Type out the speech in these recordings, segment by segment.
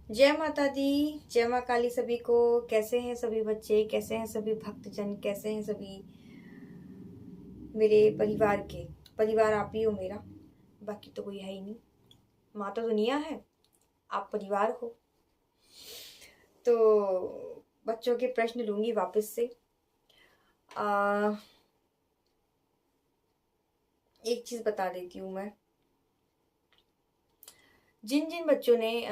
जय माता दी, जय माँ काली सभी को। कैसे हैं सभी बच्चे, कैसे हैं सभी भक्तजन, कैसे हैं सभी मेरे परिवार के। परिवार आप ही हो मेरा, बाकी तो कोई है ही नहीं। माँ तो दुनिया है, आप परिवार हो। तो बच्चों के प्रश्न लूंगी वापस से। आ, एक चीज बता देती हूँ मैं। जिन जिन बच्चों ने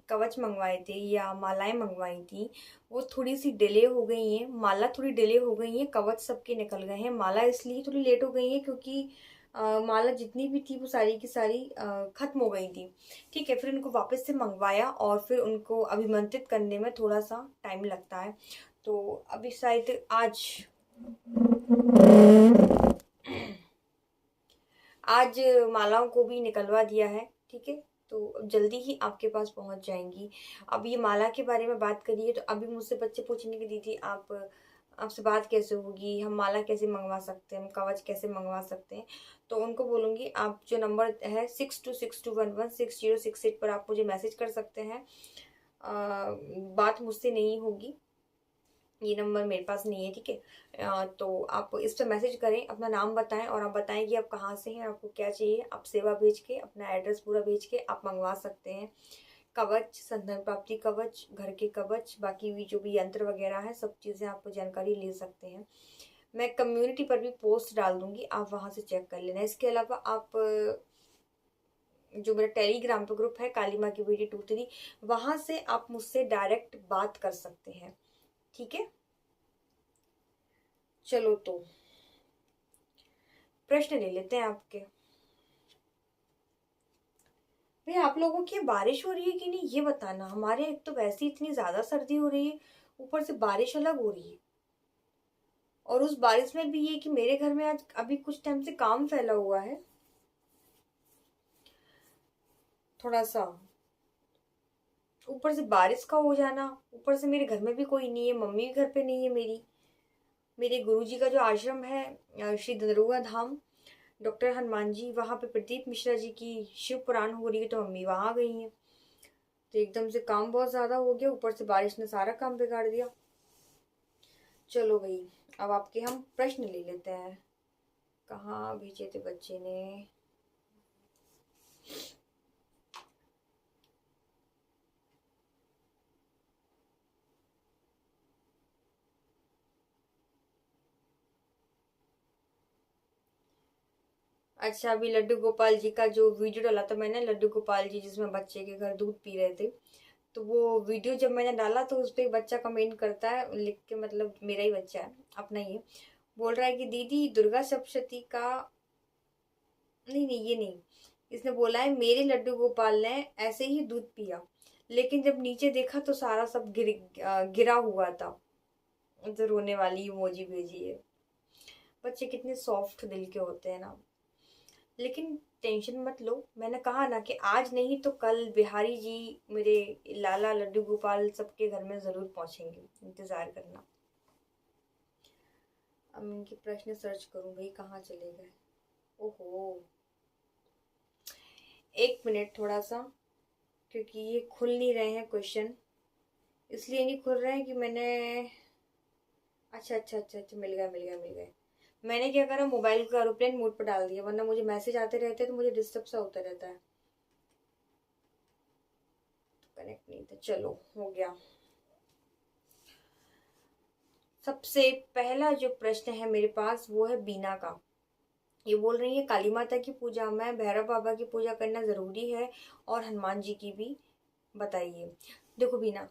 कवच मंगवाए थे या मालाएं मंगवाई थी, वो थोड़ी सी डिले हो गई हैं। माला थोड़ी डिले हो गई है, कवच सबके निकल गए हैं। माला इसलिए थोड़ी लेट हो गई है क्योंकि माला जितनी भी थी वो सारी की सारी खत्म हो गई थी। ठीक है, फिर उनको वापस से मंगवाया और फिर उनको अभिमंत्रित करने में थोड़ा सा टाइम लगता है। तो अभी शायद आज आज मालाओं को भी निकलवा दिया है। ठीक है, तो अब जल्दी ही आपके पास पहुंच जाएंगी। अब ये माला के बारे में बात करिए तो अभी मुझसे बच्चे पूछने की दीदी आप आपसे बात कैसे होगी, हम माला कैसे मंगवा सकते हैं, हम कवच कैसे मंगवा सकते हैं। तो उनको बोलूंगी आप जो नंबर है 6262116068 पर आप मुझे मैसेज कर सकते हैं। बात मुझसे नहीं होगी, ये नंबर मेरे पास नहीं है। ठीक है, तो आप इस पर मैसेज करें, अपना नाम बताएं और आप बताएं कि आप कहाँ से हैं, आपको क्या चाहिए। आप सेवा भेज के अपना एड्रेस पूरा भेज के आप मंगवा सकते हैं। कवच, संतान प्राप्ति कवच, घर के कवच, बाकी भी जो भी यंत्र वगैरह है, सब चीज़ें आप जानकारी ले सकते हैं। मैं कम्युनिटी पर भी पोस्ट डाल दूंगी, आप वहां से चेक कर लेना। इसके अलावा आप जो मेरा टेलीग्राम पे ग्रुप है काली माँ की बेटी 23, वहां से आप मुझसे डायरेक्ट बात कर सकते हैं। ठीक है, चलो तो प्रश्न ले लेते हैं आपके। भैया आप लोगों की बारिश हो रही है कि नहीं ये बताना। हमारे एक तो वैसे ही इतनी ज्यादा सर्दी हो रही है, ऊपर से बारिश अलग हो रही है। और उस बारिश में भी ये कि मेरे घर में आज अभी कुछ टाइम से काम फैला हुआ है थोड़ा सा। ऊपर से बारिश का हो जाना, ऊपर से मेरे घर में भी कोई नहीं है, मम्मी भी घर पे नहीं है मेरी। मेरे गुरुजी का जो आश्रम है श्री दरोगा धाम डॉक्टर हनुमान जी, वहां पे प्रदीप मिश्रा जी की शिव पुराण हो रही है, तो मम्मी वहां गई है। तो एकदम से काम बहुत ज्यादा हो गया, ऊपर से बारिश ने सारा काम बिगाड़ दिया। चलो भाई, अब आपके हम प्रश्न ले लेते हैं। कहाँ भेजे थे बच्चे ने। अच्छा, अभी लड्डू गोपाल जी का जो वीडियो डाला था मैंने, लड्डू गोपाल जी जिसमें बच्चे के घर दूध पी रहे थे, तो वो वीडियो जब मैंने डाला तो उस पर एक बच्चा कमेंट करता है लिख के, मतलब मेरा ही बच्चा है, अपना ही है। बोल रहा है कि दीदी दुर्गा सप्तशती का, नहीं नहीं ये नहीं, इसने बोला है मेरे लड्डू गोपाल ने ऐसे ही दूध पिया, लेकिन जब नीचे देखा तो सारा सब गिरा हुआ था। तो रोने वाली इमोजी भेजी है। बच्चे कितने सॉफ्ट दिल के होते हैं ना। लेकिन टेंशन मत लो, मैंने कहा ना कि आज नहीं तो कल बिहारी जी, मेरे लाला लड्डू गोपाल सबके घर में जरूर पहुंचेंगे, इंतजार करना। अब इनके प्रश्न सर्च करूं भाई, कहाँ चले गए। ओहो, एक मिनट थोड़ा सा, क्योंकि ये खुल नहीं रहे हैं क्वेश्चन। इसलिए नहीं खुल रहे हैं कि मैंने, अच्छा अच्छा अच्छा अच्छा, मिल गया मिल गया मिल गया। मैंने क्या करा, मोबाइल को एरोप्लेन मोड पर डाल दिया, वरना मुझे मैसेज आते रहते तो मुझे डिस्टर्ब सा होता रहता है। कनेक्ट नहीं था, चलो हो गया। सबसे पहला जो प्रश्न है मेरे पास वो है बीना का। ये बोल रही है काली माता की पूजा में भैरव बाबा की पूजा करना जरूरी है और हनुमान जी की भी, बताइए। देखो बीना,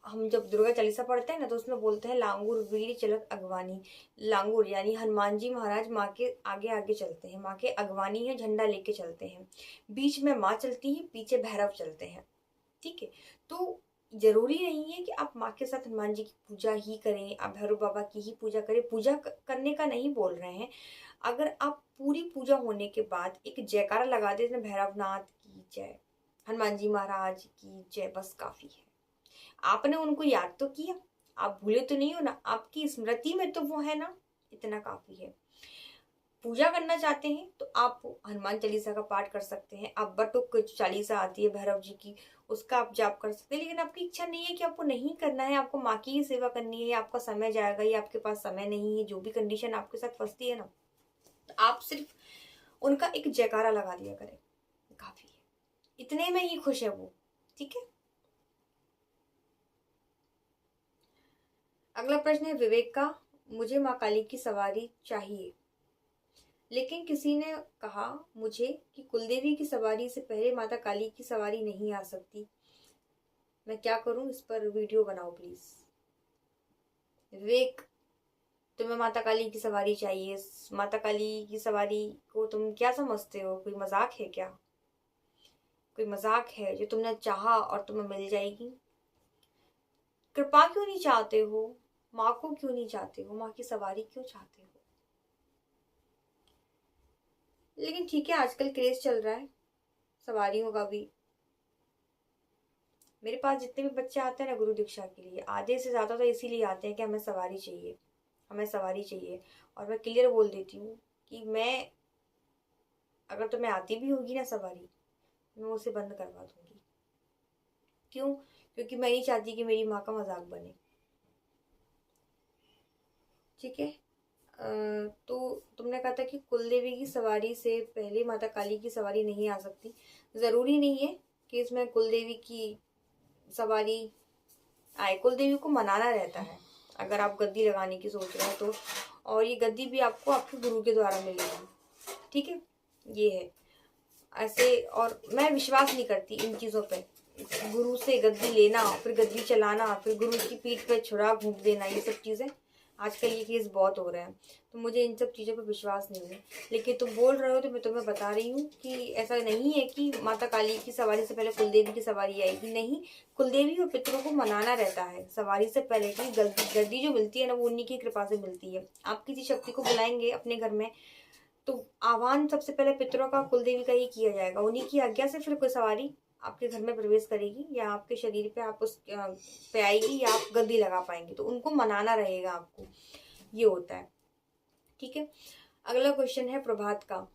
हम जब दुर्गा चालीसा पढ़ते हैं ना तो उसमें बोलते हैं लांगुर वीर चलत अगवानी। लांगुर यानी हनुमान जी महाराज माँ के आगे आगे चलते हैं, माँ के अगवानी है, झंडा लेके चलते हैं। बीच में माँ चलती है, पीछे भैरव चलते हैं। ठीक है, तो जरूरी नहीं है कि आप माँ के साथ हनुमान जी की पूजा ही करें, आप भैरव बाबा की ही पूजा करें। पूजा करने का नहीं बोल रहे हैं। अगर आप पूरी पूजा होने के बाद एक जयकारा लगा देते हैं भैरवनाथ की जय, हनुमान जी महाराज की जय, बस काफी है। आपने उनको याद तो किया, आप भूले तो नहीं हो ना, आपकी स्मृति में तो वो है ना, इतना काफी है। पूजा करना चाहते हैं तो आप हनुमान चालीसा का पाठ कर सकते हैं, आप बटुक चालीसा आती है भैरव जी की, उसका आप जाप कर सकते हैं। लेकिन आपकी इच्छा नहीं है कि आपको नहीं करना है, आपको माँ की ही सेवा करनी है, या आपका समय जाएगा, या आपके पास समय नहीं है, जो भी कंडीशन आपके साथ फंसती है ना, तो आप सिर्फ उनका एक जयकारा लगा दिया करें, काफी है, इतने में ही खुश है वो। ठीक है। अगला प्रश्न है विवेक का, मुझे माँ काली की सवारी चाहिए, लेकिन किसी ने कहा मुझे कि कुलदेवी की सवारी से पहले माता काली की सवारी नहीं आ सकती, मैं क्या करूं, इस पर वीडियो बनाओ प्लीज। विवेक, तुम्हें माता काली की सवारी चाहिए, माता काली की सवारी को तुम क्या समझते हो, कोई मजाक है क्या? कोई मजाक है जो तुमने चाहा और तुम्हें मिल जाएगी? कृपा क्यों नहीं चाहते हो? माँ को क्यों नहीं चाहते हो? माँ की सवारी क्यों चाहते हो? लेकिन ठीक है, आजकल क्रेज चल रहा है सवारियों का भी। मेरे पास जितने भी बच्चे आते हैं ना गुरु दीक्षा के लिए, आधे से ज्यादा तो इसीलिए आते हैं कि हमें सवारी चाहिए, हमें सवारी चाहिए। और मैं क्लियर बोल देती हूँ कि मैं, अगर तुम्हें आती भी होगी ना सवारी, मैं उसे बंद करवा दूंगी। क्यों? क्योंकि मैं नहीं चाहती कि मेरी माँ का मजाक बने। ठीक है। तो तुमने कहा था कि कुलदेवी की सवारी से पहले माता काली की सवारी नहीं आ सकती। जरूरी नहीं है कि इसमें कुलदेवी की सवारी आए, कुलदेवी को मनाना रहता है अगर आप गद्दी लगाने की सोच रहे हैं तो। और ये गद्दी भी आपको आपके गुरु के द्वारा मिलेगी। ठीक है, ये है ऐसे। और मैं विश्वास नहीं करती इन चीजों पे, गुरु से गद्दी लेना, फिर गद्दी चलाना, फिर गुरु की पीठ पे छुरा घूंप देना, ये सब चीजें आजकल ये केस बहुत हो रहे हैं, तो मुझे इन सब चीज़ों पर विश्वास नहीं है। लेकिन तुम बोल रहे हो तो मैं तुम्हें बता रही हूँ कि ऐसा नहीं है कि माता काली की सवारी से पहले कुलदेवी की सवारी आएगी, नहीं। कुलदेवी और पितरों को मनाना रहता है सवारी से पहले की। गद्दी जो मिलती है ना, वो उन्हीं की कृपा से मिलती है। आप किसी शक्ति को बुलाएंगे अपने घर में तो आह्वान सबसे पहले पितरों का, कुलदेवी का ही किया जाएगा, उन्हीं की आज्ञा से फिर कोई सवारी आपके घर में प्रवेश करेगी या आपके शरीर पे आप उस पे आएगी या आप गद्दी लगा पाएंगे, तो उनको मनाना रहेगा आपको, ये होता है। ठीक है। अगला क्वेश्चन है प्रभात का,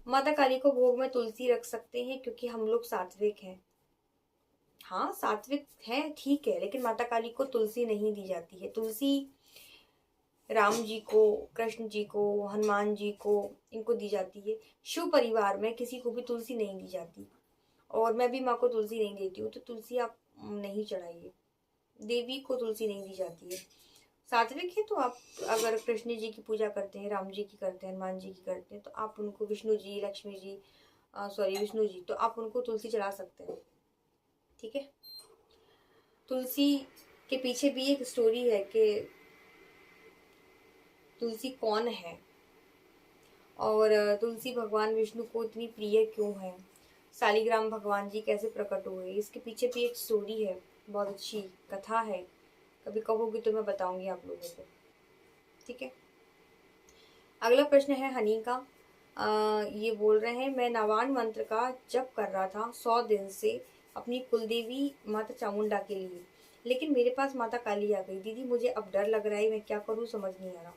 माता काली को भोग में तुलसी रख सकते हैं क्योंकि हम लोग सात्विक हैं। हाँ सात्विक है, ठीक है, लेकिन माता काली को तुलसी नहीं दी जाती है। तुलसी राम जी को, कृष्ण जी को, हनुमान जी को, इनको दी जाती है। शिव परिवार में किसी को भी तुलसी नहीं दी जाती, और मैं भी माँ को तुलसी नहीं देती हूँ, तो तुलसी आप नहीं चढ़ाइए। देवी को तुलसी नहीं दी जाती है। सात्विक है तो आप अगर कृष्ण जी की पूजा करते हैं, राम जी की करते हैं, हनुमान जी की करते हैं, तो आप उनको, विष्णु जी, लक्ष्मी जी, सॉरी विष्णु जी, तो आप उनको तुलसी चढ़ा सकते हैं। ठीक है। तुलसी के पीछे भी एक स्टोरी है कि तुलसी कौन है और तुलसी भगवान विष्णु को इतनी प्रिय क्यों है, शालिग्राम भगवान जी कैसे प्रकट हुए, इसके पीछे भी एक स्टोरी है, बहुत अच्छी कथा है। कभी कहोगी तो मैं बताऊंगी आप लोगों को। ठीक है। अगला प्रश्न है हनी का। ये बोल रहे हैं मैं नवान मंत्र का जप कर रहा था 100 दिन से अपनी कुलदेवी माता चामुंडा के लिए, लेकिन मेरे पास माता काली आ गई। दीदी मुझे अब डर लग रहा है, मैं क्या करूँ समझ नहीं आ रहा।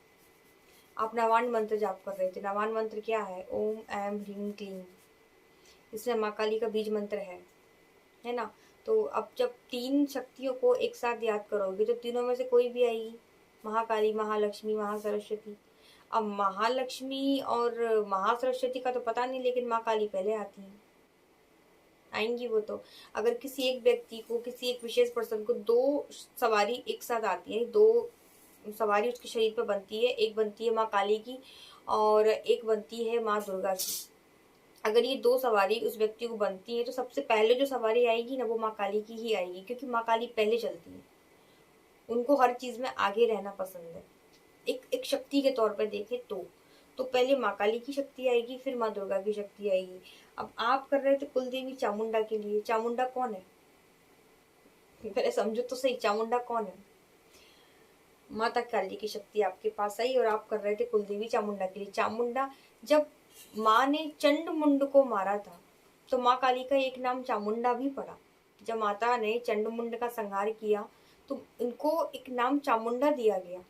आप नवान मंत्र जाप कर रहे थे, नवान मंत्र क्या है? ओम ऐम ह्रीम क्लीम, इसमें माँ काली का बीज मंत्र है ना। तो अब जब 3 शक्तियों को एक साथ याद करोगे तो तीनों में से कोई भी आएगी, महाकाली, महालक्ष्मी, महासरस्वती। अब महालक्ष्मी और महासरस्वती का तो पता नहीं, लेकिन माँ काली पहले आती है, आएंगी वो तो। अगर किसी एक व्यक्ति को, किसी एक विशेष पर्सन को 2 सवारी एक साथ आती है, 2 सवारी उसके शरीर पर बनती है, एक बनती है माँ काली की और एक बनती है माँ दुर्गा की। अगर ये 2 सवारी उस व्यक्ति को बनती है तो सबसे पहले जो सवारी आएगी ना, वो माँ काली की ही आएगी, क्योंकि माँ काली पहले चलती है, उनको हर चीज में आगे रहना पसंद है। एक शक्ति के तौर पर देखें तो पहले माँ काली की शक्ति आएगी, फिर माँ दुर्गा की शक्ति आएगी। अब आप कर रहे थे कुलदेवी चामुंडा के लिए, चामुंडा कौन है पहले समझो तो सही, चामुंडा कौन है? माता काली की शक्ति आपके पास आई और आप कर रहे थे कुलदेवी चामुंडा के लिए। चामुंडा, जब माँ ने चंड मुंड को मारा था तो माँ काली का एक नाम चामुंडा भी पड़ा। जब माता ने चंड मुंड का संहार किया तो इनको एक नाम चामुंडा दिया गया।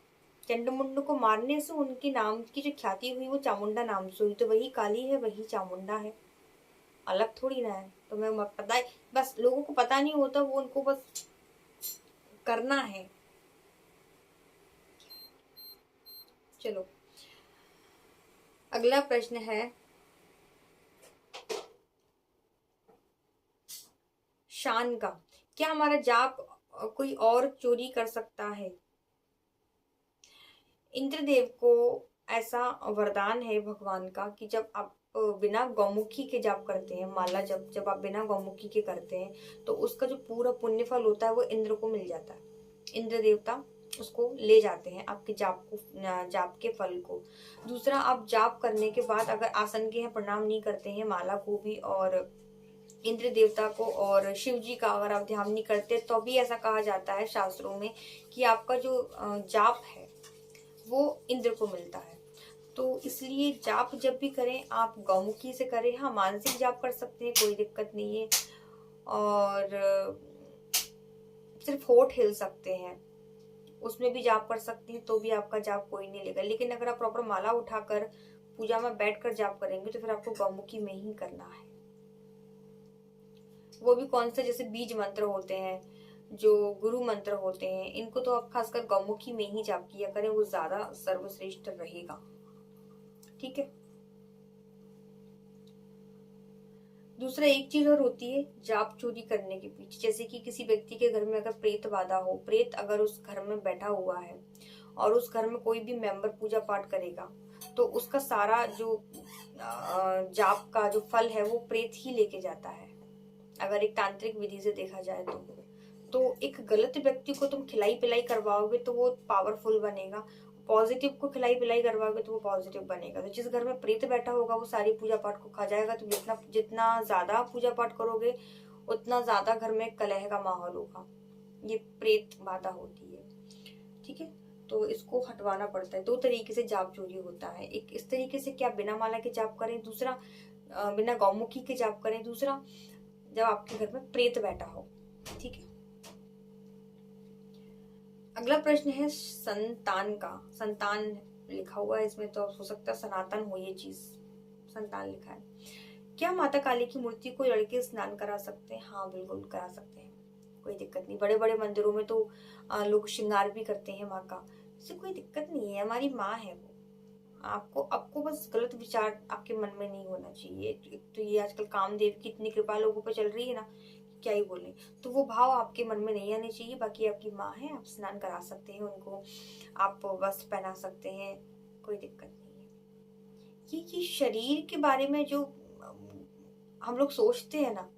चंडमुंड को मारने से उनके नाम की जो ख्याति हुई वो चामुंडा नाम से हुई, तो वही काली है वही चामुंडा है, अलग थोड़ी ना है। तो मैं पता है, बस लोगों को पता नहीं होता, वो उनको बस करना है। चलो अगला प्रश्न है, शान का, क्या हमारा जाप कोई और चोरी कर सकता है? इंद्रदेव को ऐसा वरदान है भगवान का कि जब आप बिना गौमुखी के जाप करते हैं, माला जब जब आप बिना गौमुखी के करते हैं, तो उसका जो पूरा पुण्य फल होता है वो इंद्र को मिल जाता है। इंद्र देवता उसको ले जाते हैं, आपके जाप के फल को। दूसरा, आप जाप करने के बाद अगर आसन के हैं प्रणाम नहीं करते हैं, माला को भी और इंद्र देवता को और शिव जी का अगर आप ध्यान नहीं करते, तो भी ऐसा कहा जाता है शास्त्रों में कि आपका जो जाप है वो इंद्र को मिलता है। तो इसलिए जाप जब भी करें आप गौमुखी से करें। हाँ, मानसिक जाप कर सकते हैं, कोई दिक्कत नहीं है, और सिर्फ होठ हिल सकते हैं उसमें भी जाप कर सकते हैं, तो भी आपका जाप कोई नहीं लेगा। लेकिन अगर आप प्रॉपर माला उठाकर पूजा में बैठकर जाप करेंगे तो फिर आपको गौमुखी में ही करना है। वो भी कौन से, जैसे बीज मंत्र होते हैं, जो गुरु मंत्र होते हैं, इनको तो आप खासकर गौमुखी में ही जाप किया करें, वो ज्यादा सर्वश्रेष्ठ रहेगा। ठीक है। दूसरा, एक चीज और होती है जाप चोरी करने के पीछे, जैसे कि किसी व्यक्ति के घर में अगर प्रेत बाधा हो, प्रेत अगर उस घर में बैठा हुआ है और उस घर में कोई भी मेंबर पूजा पाठ करेगा, तो उसका सारा जो जाप का जो फल है वो प्रेत ही लेके जाता है, अगर एक तांत्रिक विधि से देखा जाए तो एक गलत व्यक्ति को तुम खिलाई पिलाई करवाओगे तो वो पावरफुल बनेगा, पॉजिटिव को खिलाई पिलाई करवाओगे तो वो पॉजिटिव बनेगा। तो जिस घर में प्रेत बैठा होगा वो सारी पूजा पाठ को खा जाएगा। तो जितना जितना ज्यादा पूजा पाठ करोगे उतना ज्यादा घर में कलह का माहौल होगा। ये प्रेत बाधा होती है। ठीक है, तो इसको हटवाना पड़ता है। दो तरीके से जाप चोरी होता है, एक इस तरीके से कि आप बिना माला के जाप करें, दूसरा बिना गौमुखी के जाप करें, दूसरा जब आपके घर में प्रेत बैठा हो। ठीक है। अगला प्रश्न है संतान का। संतान लिखा हुआ है इसमें, तो हो सकता है सनातन हो ये चीज, संतान लिखा है। क्या माता काली की मूर्ति को लड़के स्नान करा सकते हैं? हाँ बिल्कुल करा सकते हैं, कोई दिक्कत नहीं। बड़े बड़े मंदिरों में तो लोग श्रृंगार भी करते हैं माँ का, इससे कोई दिक्कत नहीं है, हमारी माँ है वो। आपको बस गलत विचार आपके मन में नहीं होना चाहिए। एक तो ये आजकल कामदेव की इतनी कृपा लोगों पर चल रही है ना, क्या ही बोले, तो वो भाव आपके मन में नहीं आने चाहिए। बाकी आपकी माँ है, आप स्नान करा सकते हैं उनको, आप वस्त्र पहना सकते हैं, कोई दिक्कत नहीं है। ये शरीर के बारे में जो हम लोग सोचते हैं ना,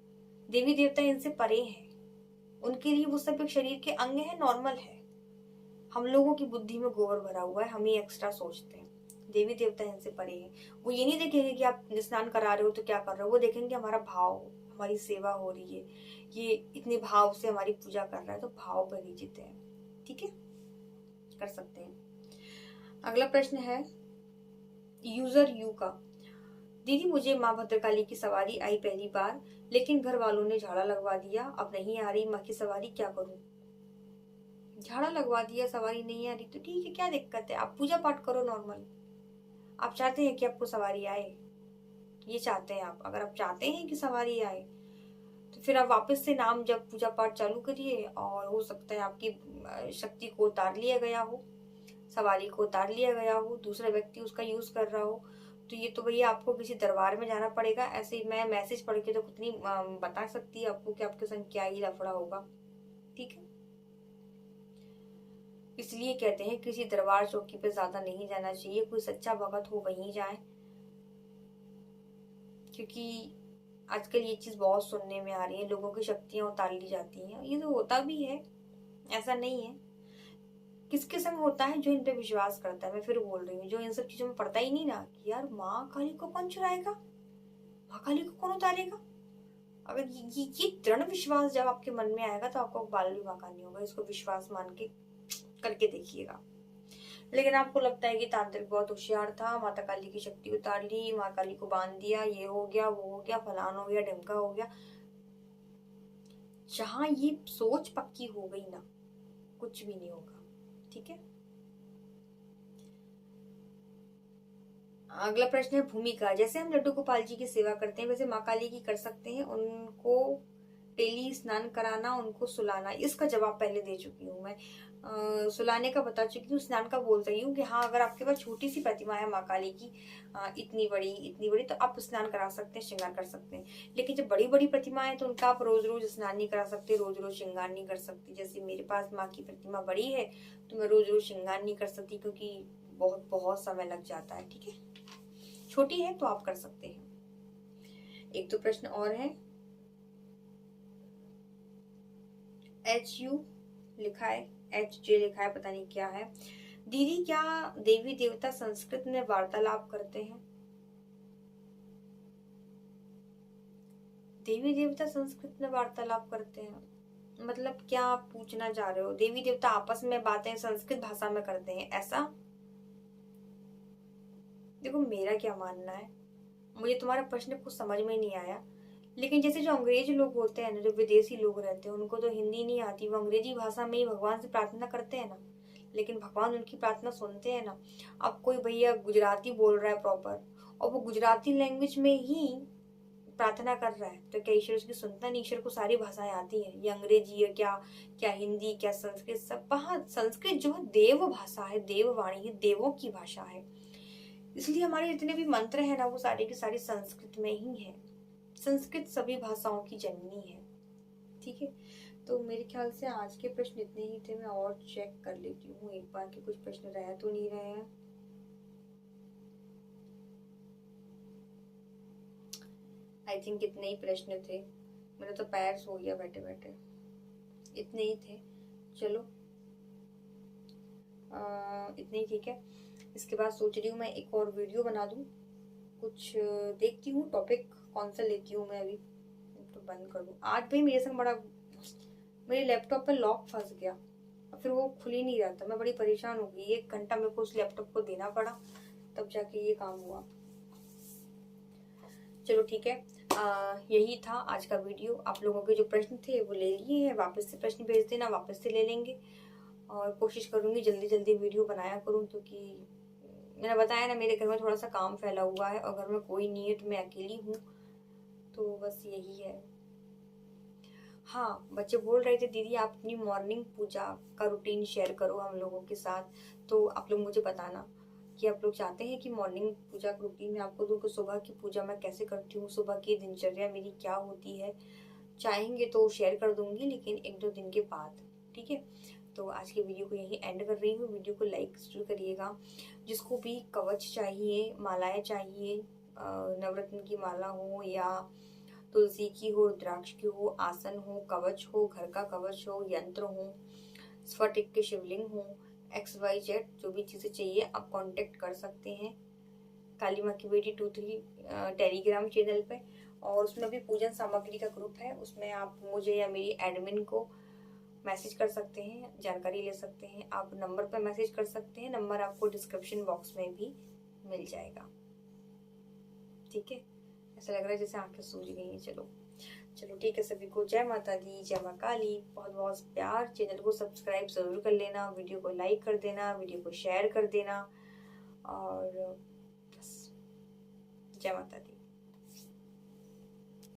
देवी देवता इनसे परे हैं, उनके लिए वो सब एक शरीर के अंग है, नॉर्मल है। हम लोगों की बुद्धि में गोबर भरा हुआ है, हम ही एक्स्ट्रा सोचते हैं। देवी देवता इनसे परे हैं। वो ये नहीं देखेंगे कि आप स्नान करा रहे हो तो क्या कर रहे हो, वो देखेंगे हमारा भाव, हमारी सेवा हो रही है, ये इतने भाव से हमारी पूजा कर रहा है, तो भाव पर ही जीते हैं। ठीक है, कर सकते हैं। अगला प्रश्न है यूजर यू का। दीदी मुझे माँ भद्रकाली की सवारी आई पहली बार, लेकिन घर वालों ने झाड़ा लगवा दिया, अब नहीं आ रही माँ की सवारी, क्या करूं? झाड़ा लगवा दिया, सवारी नहीं आ रही, तो ठीक है, क्या दिक्कत है, आप पूजा पाठ करो नॉर्मल। आप चाहते हैं कि आपको सवारी आए, ये चाहते हैं आप, अगर आप चाहते हैं कि सवारी आए तो फिर आप वापस से नाम जब पूजा पाठ चालू करिए, और हो सकता है आपकी शक्ति को उतार लिया गया हो, सवारी को उतार लिया गया हो, दूसरा व्यक्ति उसका यूज कर रहा हो, तो ये तो भैया आपको किसी दरबार में जाना पड़ेगा। ऐसे ही मैं मैसेज पढ़ के तो कुछ नहीं बता सकती आपको कि आपके संग क्या ही लफड़ा होगा। ठीक है, इसलिए कहते हैं किसी दरबार चौकी पे ज्यादा नहीं जाना चाहिए, कोई सच्चा भगत हो वहीं जाए, क्योंकि आजकल ये चीज बहुत सुनने में आ रही है, लोगों की शक्तियां उतार ली जाती हैं। ये तो होता भी है, ऐसा नहीं है। किसके संग होता है? जो इन पे विश्वास करता है। मैं फिर बोल रही हूँ, जो इन सब चीजों में पड़ता ही नहीं ना कि यार माँ काली को कौन चुराएगा, माँ काली को कौन उतारेगा, अगर ये दृढ़ विश्वास जब आपके मन में आएगा तो आपको बाल भी बांका नहीं होगा। इसको विश्वास मान के करके देखिएगा। लेकिन आपको लगता है कि तांत्रिक बहुत होशियार था, माता काली की शक्ति उतार ली, माँ काली को बांध दिया, ये हो गया वो हो गया, फलान हो गया ढिमका हो गया। जहां ये सोच पक्की हो गई ना, कुछ भी नहीं होगा। ठीक है, अगला प्रश्न है भूमिका। जैसे हम लड्डू गोपाल जी की सेवा करते हैं वैसे माँ काली की कर सकते हैं। उनको डेली स्नान कराना, उनको सुलाना। इसका जवाब पहले दे चुकी हूँ मैं। सुलाने का बता चुकी हूँ, स्नान का बोल रही हूँ कि हाँ, अगर आपके पास छोटी सी प्रतिमा है माँ काली की, इतनी बड़ी तो आप स्नान करा सकते हैं, श्रृंगार कर सकते हैं। लेकिन जब बड़ी बड़ी प्रतिमा है तो उनका आप रोज रोज स्नान नहीं करा सकते, रोज रोज श्रृंगार नहीं कर सकती। जैसे मेरे पास माँ की प्रतिमा बड़ी है तो मैं रोज रोज श्रृंगार नहीं कर सकती, क्योंकि बहुत बहुत समय लग जाता है। ठीक है, छोटी है तो आप कर सकते हैं। एक दो प्रश्न और है। HU लिखा है, HJ लिखा है, पता नहीं क्या है। दीदी, क्या देवी देवता संस्कृत में वार्तालाप करते हैं? देवी देवता संस्कृत में वार्तालाप करते हैं मतलब क्या आप पूछना चाह रहे हो? देवी देवता आपस में बातें संस्कृत भाषा में करते हैं, ऐसा? देखो, मेरा क्या मानना है, मुझे तुम्हारा प्रश्न कुछ समझ में नहीं आया। लेकिन जैसे जो अंग्रेज लोग होते हैं ना, जो विदेशी लोग रहते हैं, उनको तो हिंदी नहीं आती, वो अंग्रेजी भाषा में ही भगवान से प्रार्थना करते हैं ना, लेकिन भगवान उनकी प्रार्थना सुनते हैं ना। अब कोई भैया गुजराती बोल रहा है प्रॉपर, और वो गुजराती लैंग्वेज में ही प्रार्थना कर रहा है, तो क्या ईश्वर उसकी सुनता नहीं? ईश्वर को सारी भाषाएं आती हैं, ये अंग्रेजी है क्या, क्या हिंदी, क्या संस्कृत, सब। वहाँ संस्कृत जो है देव भाषा है, देव वाणी है, देवों की भाषा है। इसलिए हमारे जितने भी मंत्र है ना, वो सारे की सारी संस्कृत में ही है। संस्कृत सभी भाषाओं की जननी है। ठीक है, तो मेरे ख्याल से आज के प्रश्न इतने ही थे। मैं और चेक कर लेती हूँ एक बार कि कुछ प्रश्न रह तो नहीं रहे हैं। आई थिंक इतने ही प्रश्न थे। मेरा तो पैर सो गया बैठे बैठे। इतने ही थे, चलो इतने ही ठीक है। इसके बाद सोच रही हूँ मैं एक और वीडियो बना दूँ। कुछ देखती हूँ टॉपिक कौन सा लेती हूँ मैं। अभी तो बंद कर दूँ। आज भाई मेरे संग बड़ा, मेरे लैपटॉप पे लॉक फंस गया और फिर वो खुल ही नहीं रहा था। मैं बड़ी परेशान हो गई। 1 घंटा मेरे को उस लैपटॉप को देना पड़ा, तब जाके ये काम हुआ। चलो ठीक है, यही था आज का वीडियो। आप लोगों के जो प्रश्न थे वो ले लिए हैं, वापस से प्रश्न भेज देना, वापस से ले लेंगे। और कोशिश करूंगी जल्दी जल्दी वीडियो बनाया करूं, क्योंकि मैंने बताया ना, मेरे घर में थोड़ा सा काम फैला हुआ है और घर में कोई नहीं है, तो मैं अकेली हूँ, तो बस यही है। हाँ, बच्चे बोल रहे थे दीदी आप अपनी मॉर्निंग पूजा का रूटीन शेयर करो हम लोगों के साथ, तो आप लोग मुझे बताना कि आप लोग चाहते हैं कि मॉर्निंग पूजा का रूटीन में आपको दूँ कि सुबह की पूजा मैं कैसे करती हूँ, सुबह की दिनचर्या मेरी क्या होती है। चाहेंगे तो शेयर कर दूंगी, लेकिन 1-2 दिन के बाद। ठीक है, तो आज की वीडियो को यहीं एंड कर रही हूँ। वीडियो को लाइक जरूर करिएगा। जिसको भी कवच चाहिए, मालाएं चाहिए, नवरत्न की माला हो या तुलसी की हो, रुद्राक्ष की हो, आसन हो, कवच हो, घर का कवच हो, यंत्र हो, स्फटिक के शिवलिंग हो, XYZ जो भी चीजें चाहिए आप कांटेक्ट कर सकते हैं काली माँ की बेटी 23 टेलीग्राम चैनल पे। और उसमें भी पूजन सामग्री का ग्रुप है, उसमें आप मुझे या मेरी एडमिन को मैसेज कर सकते हैं, जानकारी ले सकते हैं। आप नंबर पर मैसेज कर सकते हैं, नंबर आपको डिस्क्रिप्शन बॉक्स में भी मिल जाएगा। ठीक है, ऐसा लग रहा है जैसे आंखें सूज गई हैं। चलो चलो ठीक है, सभी को जय माता दी, जय माँ काली, बहुत बहुत प्यार। चैनल को सब्सक्राइब जरूर कर लेना, वीडियो को लाइक कर देना, वीडियो को शेयर कर देना, और बस जय माता दी।